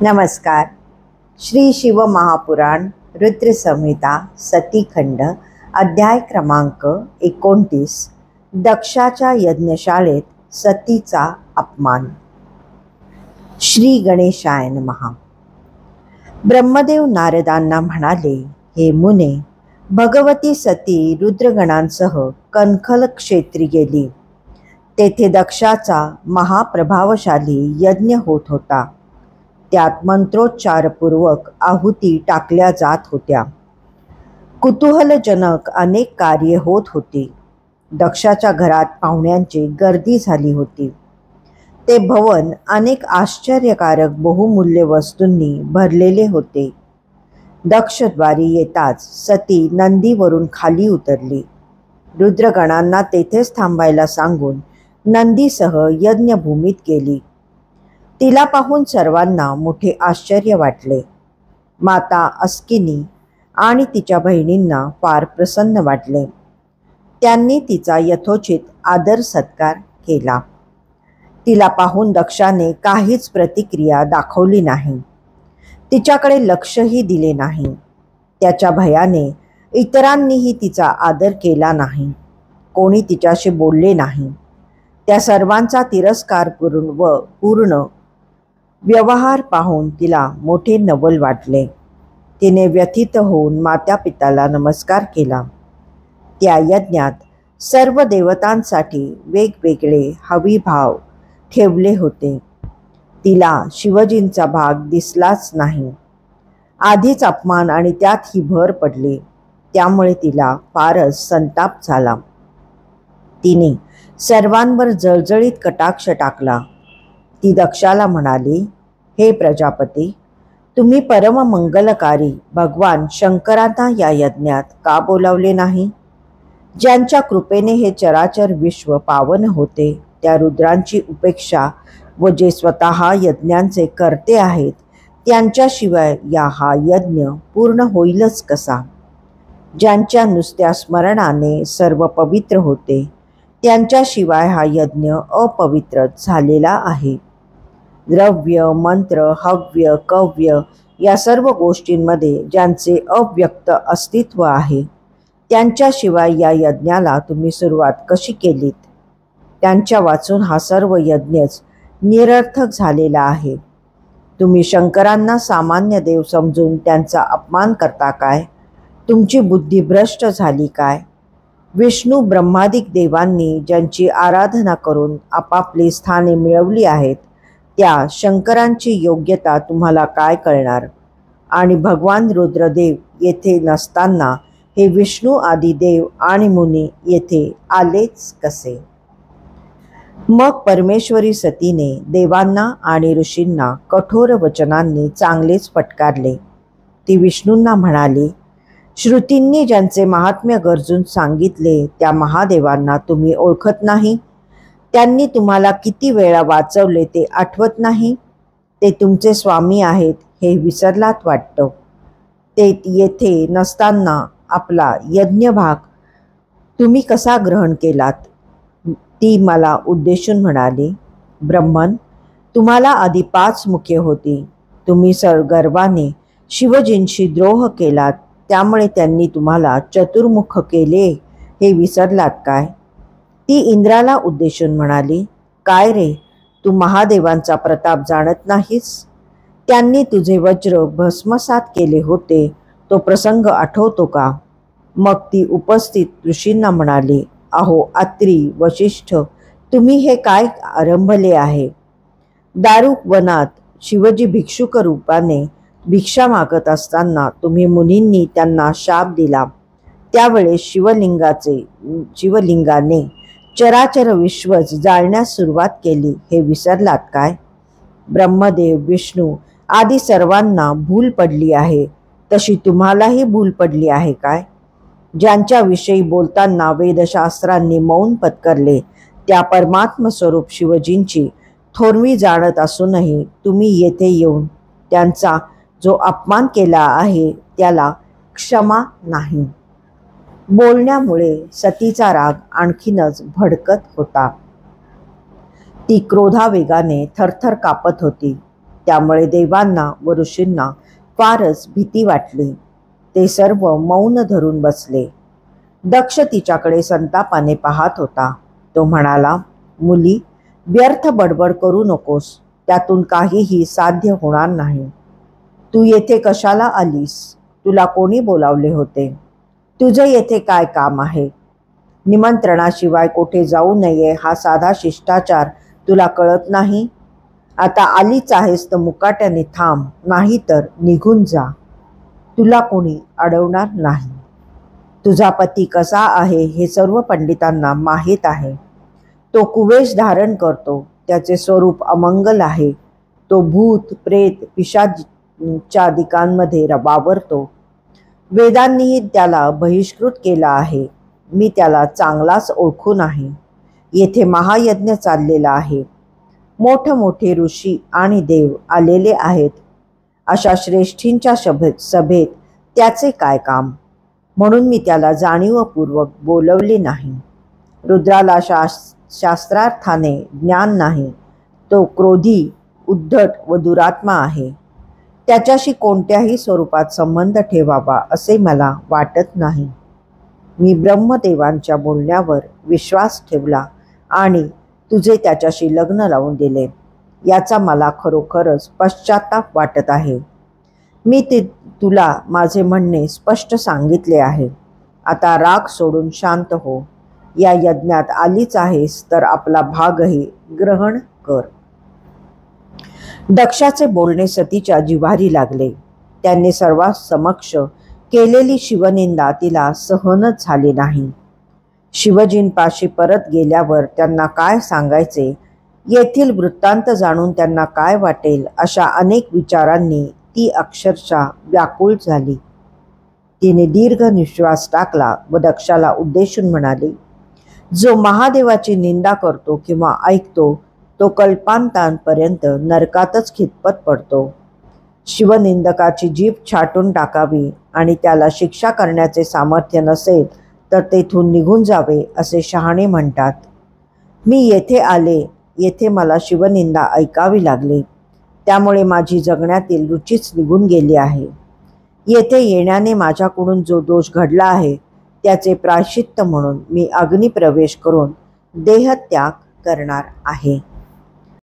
नमस्कार. श्री शिव महापुराण रुद्र संहिता सतीखंड अध्याय क्रमांक 29 दक्षाच्या यज्ञशाळेत सतीचा अपमान. श्री गणेशाय नमः. ब्रह्मदेव नारदांना म्हणाले, हे मुने, भगवती सती रुद्रगणांसह कणखल क्षेत्री गेली. तेथे दक्षाचा महाप्रभावशाली यज्ञ होत होता. त्यात मंत्रोच्चारपूर्वक आहुती टाकल्या जात होत्या. कुतूहलजनक अनेक कार्ये होत होती. दक्षाच्या घरात पाहुण्यांची गर्दी झाली होती. ते भवन अनेक आश्चर्यकारक बहुमूल्य वस्तूंनी भरलेले होते. दक्षद्वारी येताच सती नंदीवरून खाली उतरली. रुद्रगणांना तेथेच थांबायला सांगून नंदीसह यज्ञभूमीत गेली. तिला पाहून सर्वांना मोठे आश्चर्य वाटले. माता अस्किनी आणि तिच्या बहिणींना फार प्रसन्न वाटले. त्यांनी तिचा यथोचित आदर सत्कार केला. तिला पाहून दक्षाने काहीच प्रतिक्रिया दाखवली नाही. तिच्याकडे लक्षही दिले नाही. त्याच्या भयाने इतरांनीही तिचा आदर केला नाही. कोणी तिच्याशी बोलले नाही. त्या सर्वांचा तिरस्कार करून व पूर्ण व्यवहार पाहून तिला मोठे नवल वाटले. तिने व्यथित होऊन मातापिताला नमस्कार केला. त्या यज्ञात सर्व देवतांसाठी वेगवेगळे हविभाव ठेवले होते. तिला शिवजींचा भाग दिसलाच नाही. आधीच अपमान आणि त्यात ही भर पडली. त्यामुळे तिला फारच संताप झाला. तिने सर्वांवर जळजळीत कटाक्ष टाकला. ती दक्षाला म्हणाली, हे प्रजापती, तुम्ही परममंगलकारी भगवान शंकरांना या यज्ञात का बोलावले नाही? ज्यांच्या कृपेने हे चराचर विश्व पावन होते, त्या रुद्रांची उपेक्षा व जे स्वतः यज्ञांचे कर्ते आहेत, त्यांच्याशिवाय हा यज्ञ पूर्ण होईलच कसा? ज्यांच्या नुसत्या स्मरणाने सर्व पवित्र होते, त्यांच्याशिवाय हा यज्ञ अपवित्र झालेला आहे. द्रव्य, मंत्र, हव्य, कव्य या सर्व गोष्टींमध्ये ज्यांचे अव्यक्त अस्तित्व आहे, त्यांच्याशिवाय या यज्ञाला तुम्ही सुरुवात कशी केलीत? त्यांच्या वाचून हा सर्व यज्ञच निरर्थक झालेला आहे. तुम्ही शंकरांना सामान्य देव समजून त्यांचा अपमान करता काय? तुमची बुद्धी भ्रष्ट झाली काय? विष्णू ब्रह्मादिक देवांनी ज्यांची आराधना करून आपापली स्थाने मिळवली आहेत, त्या शंकरांची योग्यता तुम्हाला काय कळणार? आणि भगवान रुद्रदेव येथे नसताना हे विष्णू आदी देव आणि मुनी येथे आलेच कसे? मग परमेश्वरी सतीने देवांना आणि ऋषींना कठोर वचनांनी चांगलेच फटकारले. ती विष्णूंना म्हणाली, श्रुतींनी ज्यांचे महात्म्य गरजून सांगितले त्या महादेवांना तुम्ही ओळखत नाही? त्यांनी तुम्हाला किती वेळा वाचवले ते आठवत नाही? ते तुमचे स्वामी आहेत हे विसरलात वाटतं. ते येथे नसताना आपला यज्ञभाग तुम्ही कसा ग्रहण केलात? ती मला उद्देशून म्हणाली, ब्रह्मन, तुम्हाला आधी 5 मुखे होती. तुम्ही गर्वाने शिवजींशी द्रोह केलात, त्यामुळे त्यांनी तुम्हाला चतुर्मुख केले हे विसरलात काय? ती इंद्राला उद्देशून म्हणाली, काय रे, तू महादेवांचा प्रताप जाणत नाहीस? त्यांनी तुझे वज्र भस्मसात केले होते, तो प्रसंग आठवतो का? मग ती उपस्थित ऋषींना म्हणाली, अहो अत्री, वशिष्ठ, तुम्ही हे काय आरंभले आहे? दारुक वनात शिवजी भिक्षुक रूपाने भिक्षा मागत असताना तुम्ही मुनींनी त्यांना शाप दिला. त्यावेळेस शिवलिंगाने चराचर विश्वच जाळण्यास सुरुवात केली हे विसरलात काय? ब्रह्मदेव, विष्णू आदी सर्वांना भूल पडली आहे, तशी तुम्हालाही भूल पडली आहे काय? ज्यांच्याविषयी बोलताना वेदशास्त्रांनी मौन पत्करले, त्या परमात्म स्वरूप शिवजींची थोरवी जाणत असूनही तुम्ही येथे येऊन त्यांचा जो अपमान केला आहे त्याला क्षमा नाही. बोलण्यामुळे सतीचा राग आणखीनच भडकत होता. ती क्रोधावेगाने थरथर कापत होती. त्यामुळे देवांना व ऋषींना फारच भीती वाटली. ते सर्व मौन धरून बसले. दक्ष तिच्याकडे संतापाने पाहत होता. तो म्हणाला, मुली, व्यर्थ बडबड करू नकोस. त्यातून काहीही साध्य होणार नाही. तू येथे कशाला आलीस? तुला कोणी बोलावले होते? तुझे येथे काय काम आहे? निमंत्रणाशिवाय कोठे जाऊ नये हा साधा शिष्टाचार तुला कळत नाही? आता आलीच आहेस तर मुकाट्याने थांब, नाही तर निघून जा. तुला कोणी अडवणार नाही. तुझा पती कसा आहे हे सर्व पंडितांना माहीत आहे. तो कुवेश धारण करतो. त्याचे स्वरूप अमंगल आहे. तो भूत, प्रेत, पिशाचादिकांमध्ये वावरतो. वेदांनीही त्याला बहिष्कृत केला आहे. मी त्याला चांगलाच ओळखून आहे. येथे महायज्ञ चाललेला आहे. मोठमोठे ऋषी आणि देव आलेले आहेत. अशा श्रेष्ठींच्या सभेत त्याचे काय काम? म्हणून मी त्याला जाणीवपूर्वक बोलवले नाही. रुद्राला शास्त्रार्थाने ज्ञान नाही. तो क्रोधी, उद्धट व दुरात्मा आहे. त्याच्याशी कोणत्याही स्वरूपात संबंध ठेवावा असे मला वाटत नाही. मी ब्रह्मदेवांच्या बोलण्यावर विश्वास ठेवला आणि तुझे त्याच्याशी लग्न लावून दिले. याचा मला खरोखरच पश्चाताप वाटत आहे. मी तुला माझे म्हणणे स्पष्ट सांगितले आहे. आता राग सोडून शांत हो. या यज्ञात आलीच आहेस तर आपला भागही ग्रहण कर. दक्षाचे बोलणे सतीच्या जिव्हारी लागले. त्यांनी सर्वांसमक्ष केलेली शिवनिंदा तिला सहनच झाली नाही. शिवजींपाशी परत गेल्यावर त्यांना काय सांगायचे, येथील वृत्तांत जाणून त्यांना काय वाटेल, अशा अनेक विचारांनी ती अक्षरशः व्याकुळ झाली. तिने दीर्घ निश्वास टाकला व दक्षाला उद्देशून म्हणाली, जो महादेवाची निंदा करतो किंवा ऐकतो तो कल्पांतांपर्यंत नरकातच खितपत पडतो. शिवनिंदकाची जीभ छाटून टाकावी आणि त्याला शिक्षा करण्याचे सामर्थ्य नसेल तर तेथून निघून जावे असे शहाणे म्हणतात. मी येथे आले, येथे मला शिवनिंदा ऐकावी लागली. त्यामुळे माझी जगण्यातील रुचीच निघून गेली आहे. येथे येण्याने माझ्याकडून जो दोष घडला आहे त्याचे प्रायश्चित्त म्हणून मी अग्निप्रवेश करून देहत्याग करणार आहे.